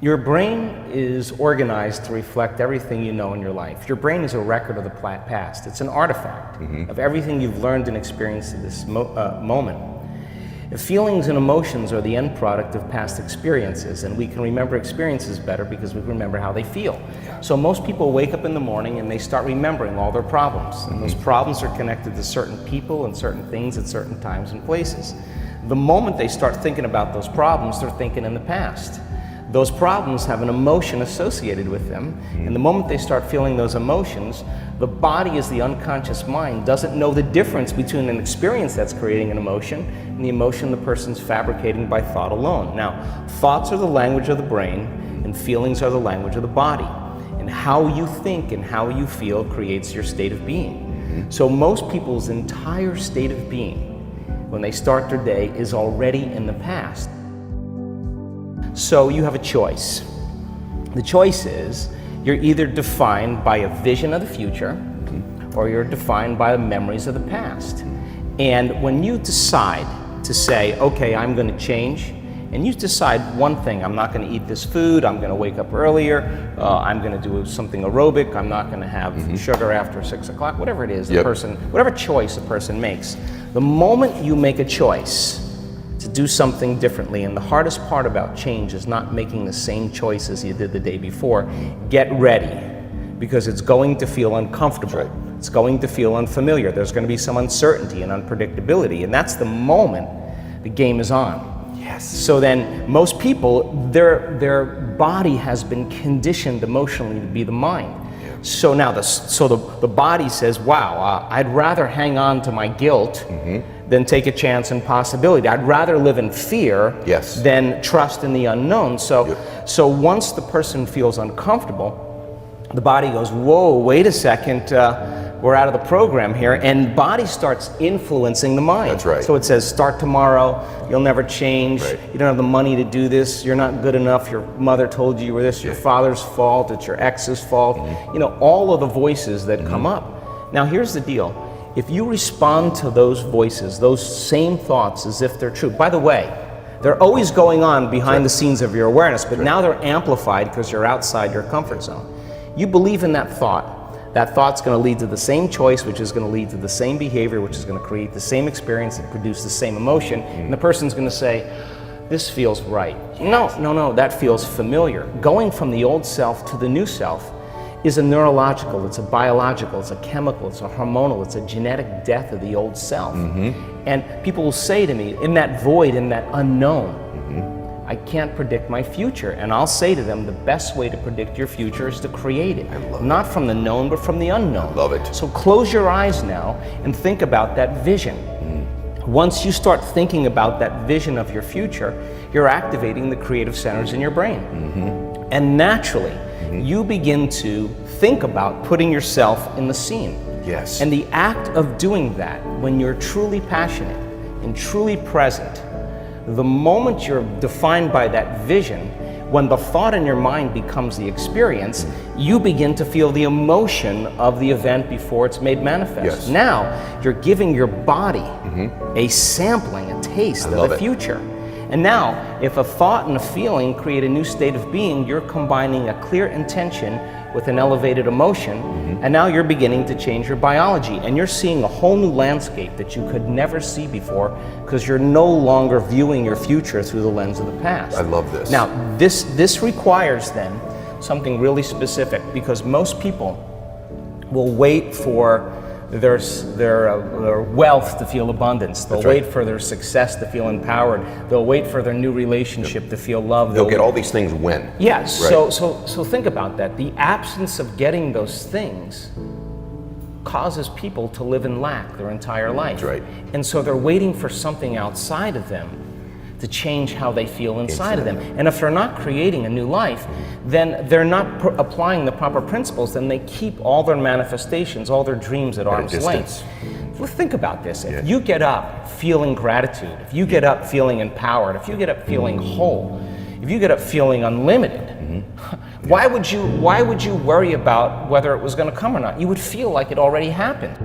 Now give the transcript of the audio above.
Your brain is organized to reflect everything you know in your life. Your brain is a record of the past. It's an artifact of everything you've learned and experienced at this moment. Feelings and emotions are the end product of past experiences, and we can remember experiences better because we remember how they feel. So most people wake up in the morning and they start remembering all their problems. And those problems are connected to certain people and certain things at certain times and places. The moment they start thinking about those problems, they're thinking in the past. Those problems have an emotion associated with them, and the moment they start feeling those emotions, the body, as the unconscious mind, doesn't know the difference between an experience that's creating an emotion and the emotion the person's fabricating by thought alone. Now, thoughts are the language of the brain, and feelings are the language of the body. And how you think and how you feel creates your state of being. So most people's entire state of being, when they start their day, is already in the past. So you have a choice. The choice is you're either defined by a vision of the future or you're defined by the memories of the past. And when you decide to say, okay, I'm going to change, and you decide one thing, I'm not going to eat this food, I'm going to wake up earlier, I'm going to do something aerobic, I'm not going to have sugar after 6 o'clock, whatever it is, the person, whatever choice a person makes. The moment you make a choice to do something differently, and the hardest part about change is not making the same choices you did the day before. Get ready, because it's going to feel uncomfortable. It's going to feel unfamiliar. There's going to be some uncertainty and unpredictability, and that's the moment the game is on. Yes. So then most people, their body has been conditioned emotionally to be the mind. So now the body says, wow, I'd rather hang on to my guilt than take a chance and possibility. I'd rather live in fear than trust in the unknown. So once the person feels uncomfortable, the body goes, whoa, wait a second, we're out of the program here, and body starts influencing the mind. That's right. So it says, start tomorrow, you'll never change, you don't have the money to do this, you're not good enough, your mother told you were this, your father's fault, it's your ex's fault, you know, all of the voices that come up. Now here's the deal, if you respond to those voices, those same thoughts as if they're true, by the way, they're always going on behind the scenes of your awareness, but now they're amplified because you're outside your comfort zone. You believe in that thought's going to lead to the same choice, which is going to lead to the same behavior, which is going to create the same experience and produce the same emotion, and the person's going to say, this feels right. No, that feels familiar. Going from the old self to the new self is a neurological, it's a biological, it's a chemical, it's a hormonal, it's a genetic death of the old self. And people will say to me, in that void, in that unknown, I can't predict my future. And I'll say to them, the best way to predict your future is to create it. Not from the known, but from the unknown. I love it. So close your eyes now and think about that vision. Once you start thinking about that vision of your future, you're activating the creative centers in your brain. And naturally, you begin to think about putting yourself in the scene. Yes. And the act of doing that, when you're truly passionate and truly present, the moment you're defined by that vision, when the thought in your mind becomes the experience, you begin to feel the emotion of the event before it's made manifest. Now, you're giving your body a sampling, a taste of the future. And now, if a thought and a feeling create a new state of being, you're combining a clear intention with an elevated emotion, and now you're beginning to change your biology, and you're seeing a whole new landscape that you could never see before because you're no longer viewing your future through the lens of the past. I love this. Now, this requires then something really specific, because most people will wait for their wealth to feel abundance. They'll wait for their success to feel empowered. They'll wait for their new relationship to feel loved. They'll get all these things when. Yes. So think about that. The absence of getting those things causes people to live in lack their entire life. That's right. And so they're waiting for something outside of them to change how they feel inside of them. And if they're not creating a new life, then they're not applying the proper principles, then they keep all their manifestations, all their dreams at arm's length. Well, think about this. If you get up feeling gratitude, if you get up feeling empowered, if you get up feeling whole, if you get up feeling unlimited, why would you worry about whether it was going to come or not? You would feel like it already happened.